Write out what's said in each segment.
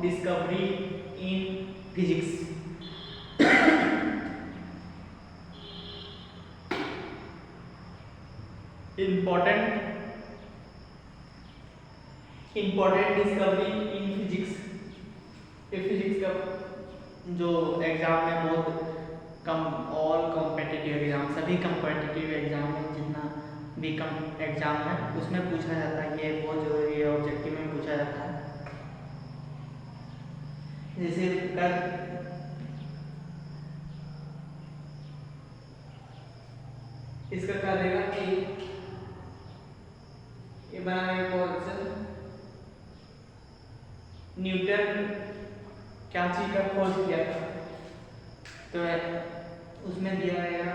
Discovery in physics. Important discovery in physics. ये physics का जो एग्ज़ाम में बहुत कम, ऑल कॉम्पिटिटिव एग्ज़ाम, सभी कॉम्पिटिटिव एग्ज़ाम में जितना भी कम एग्ज़ाम है उसमें पूछा जाता है। ये बहुत ज़रूरी है, ऑब्जेक्टिव में पूछा जाता है। जैसे कर इसका क्या देगा कि ये बनाने का क्वेश्चन, न्यूटन क्या चीज का खोज किया था, तो उसमें दिया रहेगा,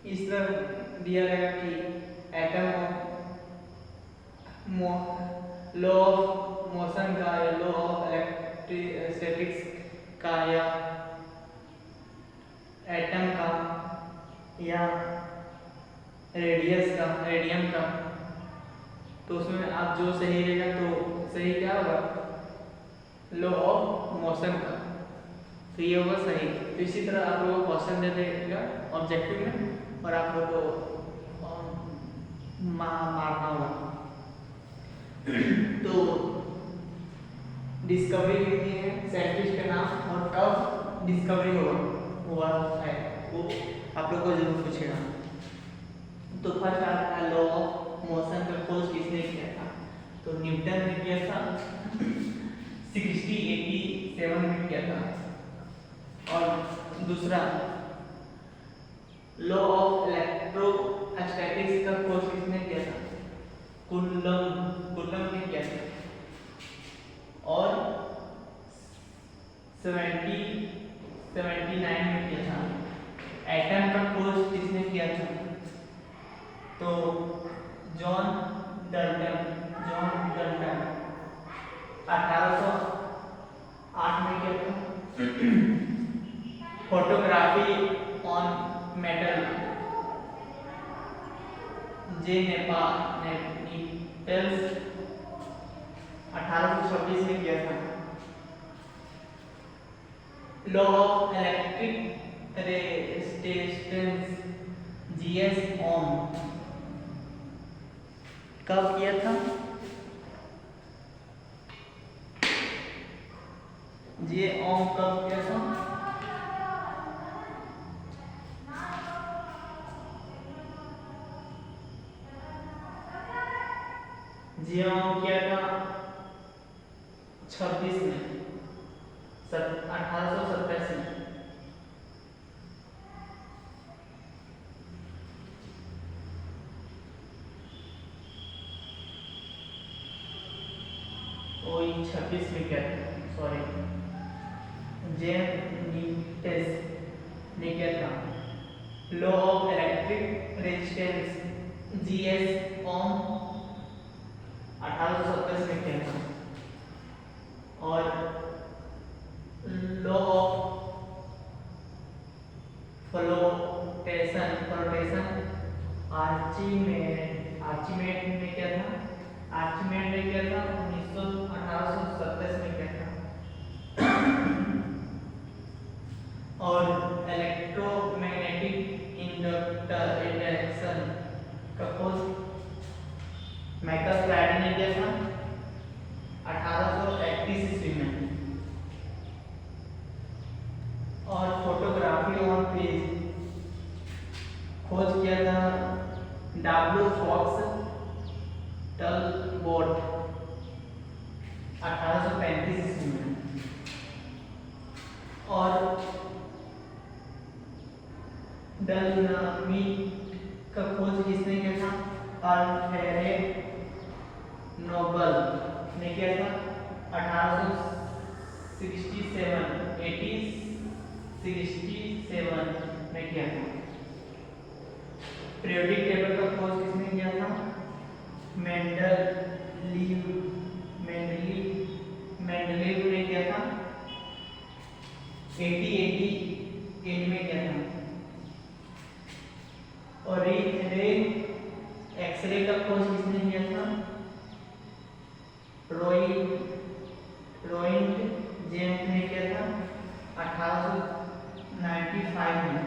इस तरह दिया रहेगा कि एटम लॉ ऑफ मोशन का या लॉ ऑफ इलेक्ट्रोस्टैटिक्स का या एटम का या रेडियम का, तो उसमें आप जो सही रहेगा तो सही क्या होगा, लॉ ऑफ मोशन का, तो ये होगा सही। तो इसी तरह आप लोगों को क्वेश्चन दे देगा ऑब्जेक्टिव में और आप लोगों को मारना होगा। तो डिस्कवरी लिखनी है, साइंटिस्ट का नाम और कब डिस्कवरी हुआ है, वो आप लोग को जरूर पूछेगा। तो फर्स्ट आता है लॉ ऑफ मोशन का खोज किसने किया था, तो न्यूटन ने किया था, 1687 में किया था। और दूसरा लॉ ऑफ इलेक्ट्रोस्टैटिक्स का खोज किसने किया था, कूलम्ब ने किया था। और 1779 में किया था। एटम का खोज किसने किया था, तो जॉन डल्टन 1808 में किया था। Photography on metal J Niepce 1826 में किया था। Law of electric resistance G S Ohm कब किया था, जे ओम कब किया था, जे ओम किया था 26 में 1827 में। वही 26 में क्या था, सॉरी, जेम न्यूटेस ने क्या था, law of electric resistance G S Ohm 1827 में किया था। और लॉ ऑफ फ्लोटेशन आर्चिमेड ने क्या था, 1827 में किया था। और इलेक्ट्रोमैग्नेटिक इंडक्शन का खोज माइकल फ्राइडे ने किया था 1831 ईस्वी में। और फोटोग्राफी ऑन पेज खोज किया था डब्ल्यू फॉक्स टलबोट 1835 ईस्वी में। और डायनामिक का खोज किसने किया था, अल्फ्रेड नोबल ने किया था 1867 में किया था। पीरियोडिक टेबल का खोज किसने किया था, मेंडलीव ने किया था 1888 में किया था। और एक्सरे का खोज किसने किया था, रॉय रोइंग जेम्स ने किया था 1895 में।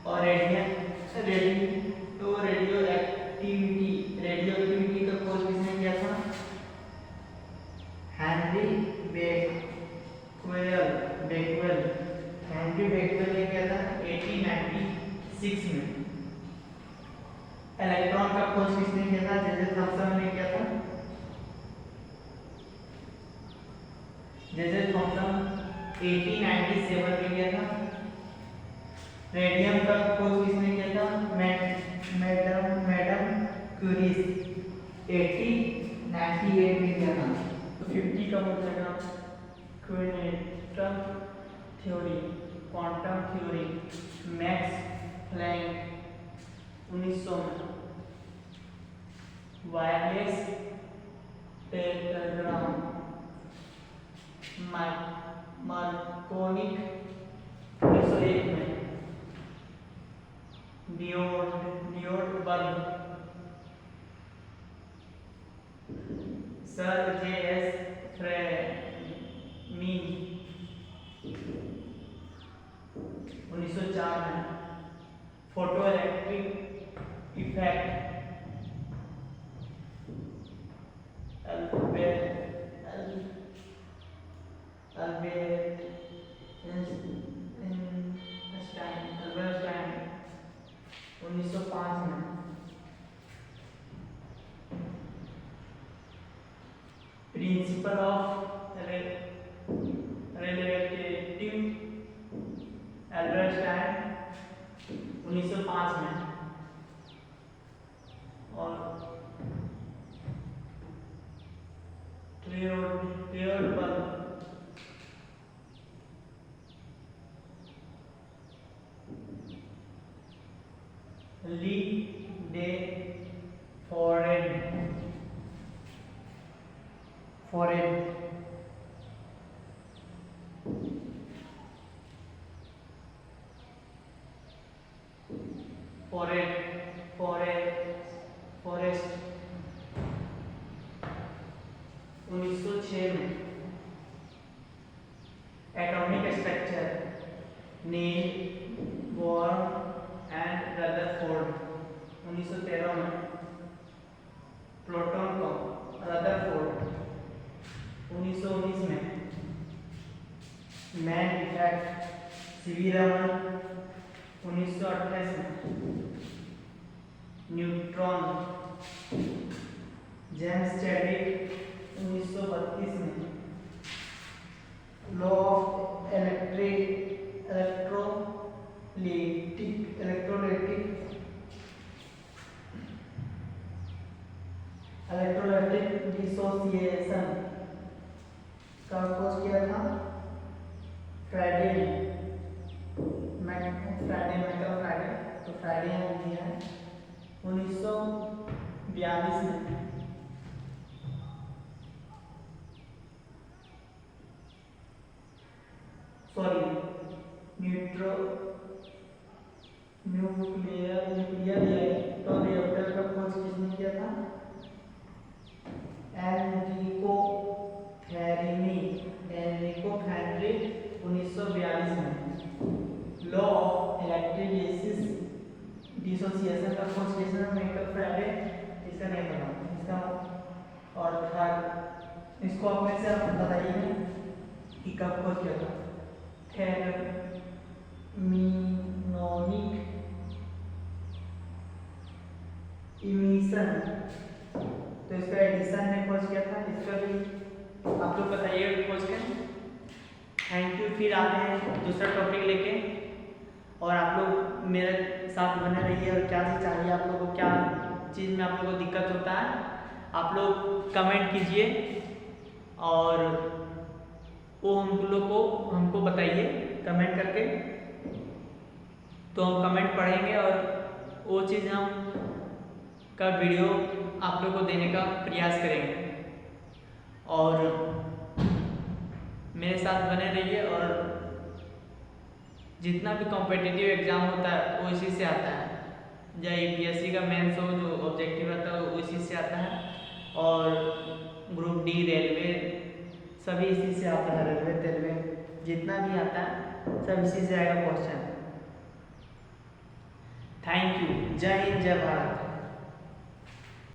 और रेडियो एक्टिविटी का खोज किसने किया था? हेनरी बेक्वेल ने किया था 1896 में। इलेक्ट्रॉन का खोज किसने किया था? जेजे थॉमसन ने किया था। जेजे थॉमसन 1897 में किया था। रेडियम का खोज किसने किया था? मैडम क्यूरी 1898 में किया था। 50 का हो जाएगा क्वांटम थ्योरी मैक्स प्लैंक 1900 में। वायरलेस टेलीग्राम मार्कोनी 1901 में। Diode bulb sir JS. Fleming 1904 में। Photo electric effect Albert Einstein 1905 में। Principle of relativity Albert Einstein 1905 में। और ट्रियोड बल्ब ली डे फॉरेड 1906 में। Atomic structure Niels Bohr and Rutherford 1913 में। प्रोटॉन को Rutherford 1919 में। मैन इफेक्ट सीवी रमन 1928 में। न्यूट्रॉन जेम्स चैडविक 1932 में। लॉ ऑफ इलेक्ट्रोलाइटिक डिसोसिएशन का खोज किया था फ्राइडे ने। तो फ्राइडे ने दिया है 1942 में। न्यूक्लियर रिएक्टर का खोज किसने किया था? एनरिको फेरिनी 1942 में। लॉ ऑफ इलेक्ट्रिक डिसोसिएशन का खोज किसने? Michael Faraday. इसका नहीं पता इसका। और थर्ड इसको अपने से आप बताइए कि कब खोज किया था? थर्मिओनिक इमिशन तो इसका एडिसन ने खोज किया था। इसका भी आप लोग बताइए खोज कर। Thank you. फिर आते हैं दूसरा टॉपिक लेके। और आप लोग मेरे साथ बने रहिए। और क्या चीज़ चाहिए आप लोगों को, क्या चीज़ में आप लोगों को दिक्कत होता है, आप लोग कमेंट कीजिए और वो हमको बताइए कमेंट करके। तो हम कमेंट पढ़ेंगे और वो चीज़ हम का वीडियो आप लोग को देने का प्रयास करेंगे। और मेरे साथ बने रहिए। और जितना भी कॉम्पिटिटिव एग्ज़ाम होता है वो इसी से आता है। या यूपीएससी का मेंस हो जो ऑब्जेक्टिव रहता है वो इसी से आता है। और ग्रुप डी रेलवे सभी इसी से आता है, रेलवे तेलवे जितना भी आता है सब इसी से आएगा क्वेश्चन। Thank you. जय हिंद, जय भारत।